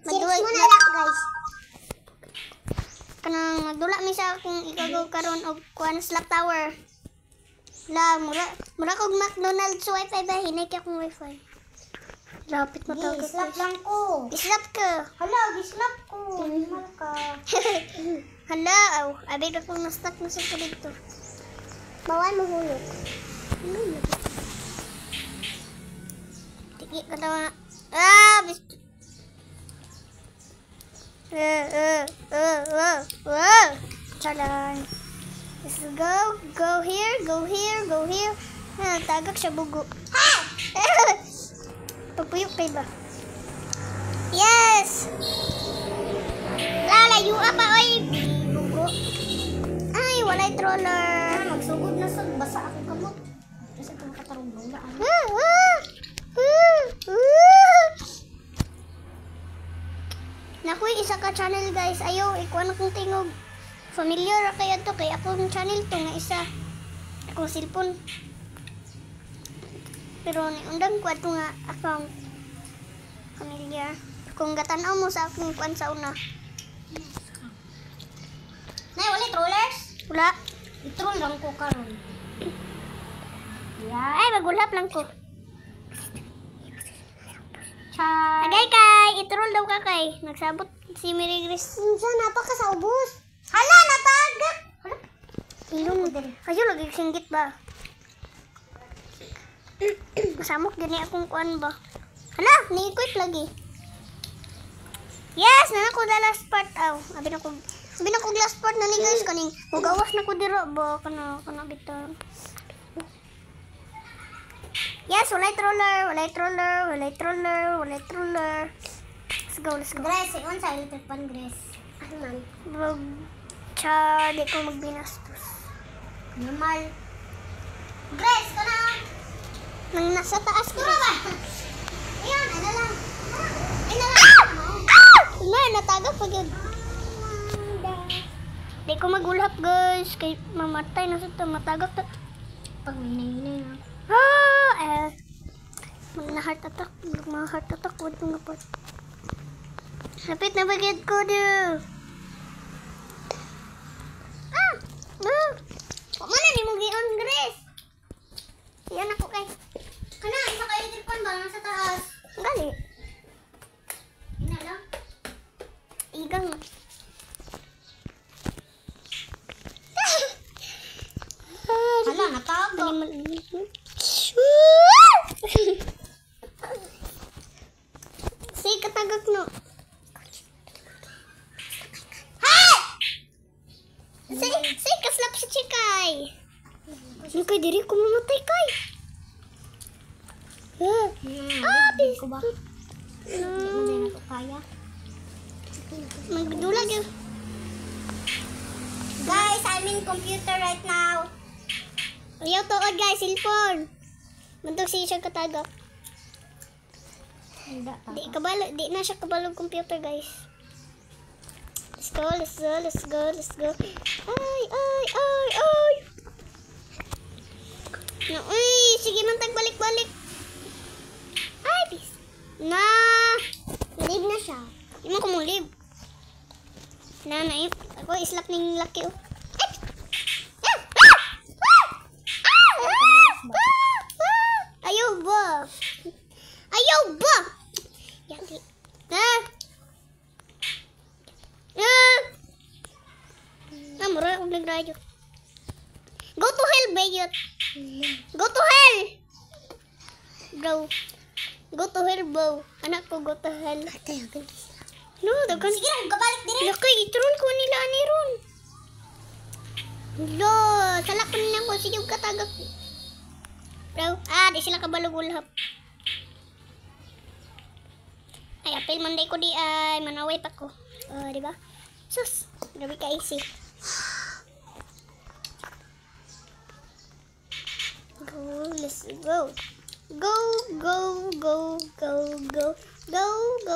Madula mo na lang, guys. Kanang madula mi sa akong ikagaw karon og kuan slap tower. La, mura kog McDonald's wifi ba? Hinay kay akong wifi. Lapit matagal. Gislap lang ko. Gislap ka. Hala, gislap ko. Himal ka. Hala, abig akong na-stuck na sa dito. Bawal mahulog. Tiki ka na. Chalan. Let's go. Go here. Go here. Go here. Tagak siya bugo. Ha! Pagpuyok kay ba? Yes! Lalayo pa, oy! Bugo. Ay, walay troller. Magsugod na sa basa ako kamot. Kasi kung katarong bola. Nakuy, isa ka channel guys. Ayaw, ikuan akong tingog. Familiar kaya to kay akong channel to nga isa. Akong cellphone. Pero niundang ko ato nga account. Familiar. Kung gatanaw mo sa akong kuan sa una. Nay, wala trollers? Wala. I-troll lang ko karon. Yeah. Ay, magulap lang ko. Chay. Agay kay, itrol daw ka kay. Nagsabot si Mary Grace. Unsa napaka sa ubos? Hala, natagak. Hala. Ilong mo din. Kayo lagi singgit ba? Masamok gani akong kuan ba? Hala, ni-equip lagi. Yes, na ako the last part. Abi na ko last part na ni guys kaning mugawas na ko diro ba kana bitan. Yes, walay troller. Let's go. Grace, unsa electric pan Grace? Ano man? Di ko magbinastos. Normal. Grace, kana. Nang nasa taas ko. Turo ba? Ayan, ano lang. Natagap pa yun. Di ko magulap guys. Kay mamatay na sa matagap ta. Pag minay na. Mag-heart attack. Mag-heart attack. Huwag nung napot. Lapit na bagid ko do. Mana ni mo gion, Grace? Yan ako kay. Kana, isa ka electric pan ba nasa taas? Gali. Ina lang. Igang. Hala, natagak. Say katagak no. Say kaslap si Chikay. Ano kay diri ko mamatay kay? Bis ko ba? Hindi mo din ako kaya. Magdulag yun. Guys, I'm in computer right now. Ayaw tuod guys, cellphone. Mantog siya katagak. Di na siya kabalo computer guys. Let's go. Ay. No, sige man balik. Ay, bis. Live na siya. Di mo ko mong live. Ako islap ning laki oh. Ayaw ba? Yaki. Mura akong nagradyo. Go to hell, Bayot. Go to hell. Bro. Go to hell, bro. Anak ko, go to hell. No, dagan. Sige lang, kabalik dire. Lakay, itrol ko nila ni Ron. Lo, salak ko nila ko. Sige, katagak. Bro, di sila kabalog-ulhap. Ay, apel Monday ko di ay manaway pa ko. Di ba? Sus, grabe ka easy. Let's go. Go.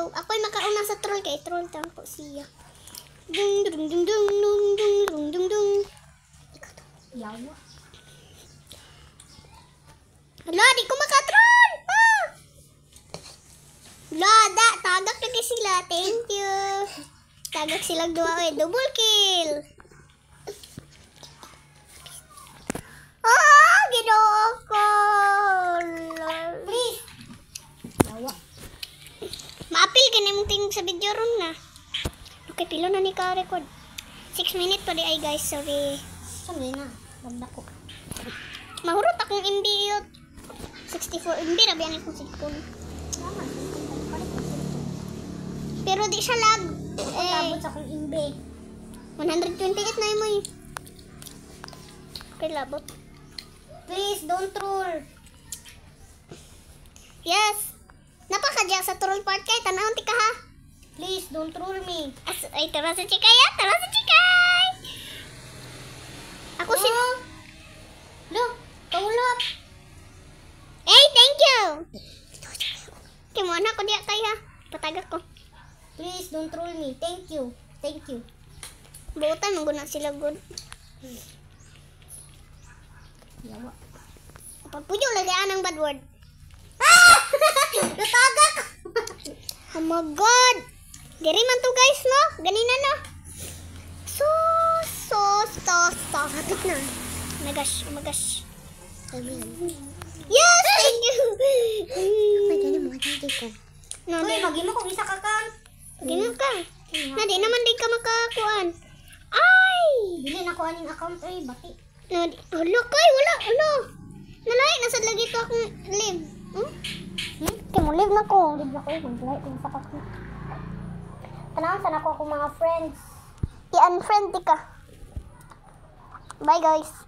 Ako'y makauna sa troll kay troll tangko siya. Dung. Yawa. Hala, di ko makatroll! Lada, tagak lagi sila. Thank you. Tagak silang dua. Oy, double kill. Ah, ginoo ko. Please. Bawa. Maapil ka na mong tingin sa video ron na. Okay, pilo na ni ka-record. 6 minutes pa di ay guys, sorry. Saan na? Ganda ko. Mahurot akong MB yun. 64 MB, rabihan akong cellphone. Tama. Pero di siya lag. Labot sa akong imbe. 128 na yun mo eh. Okay, labot. Please, don't troll. Yes. Napakadya sa troll part kay tanawon ti ka ha. Please, don't troll me. Ay, tara sa chikay ya. Tara sa chikay. Ako si... Look, kaulap. Hey, thank you. Kimo na ko diya kay ha. Patagak ko. Please, don't troll me. Thank you. Thank you. Buutan, mangguna sila good. Yawa. Pagpuyo lagi anang bad word. Natagak! Oh my god. Diri man to guys no. Ganina no. Sakit na. Magash, magash. Yes, thank you. No, Uy, di. magino kung isa ka kan. Gino ka. Na di naman di ka makakuan. Ay! Dili na ko aning account ay bati. No, di. Hulo kay, wala, hulo. Nalay, nasad lagi to akong live. Kaya mo live na ko. Libre ko, mag-like kung isa ka kan. Tanawan sana ko akong mga friends. I-unfriend di ka. Bye guys.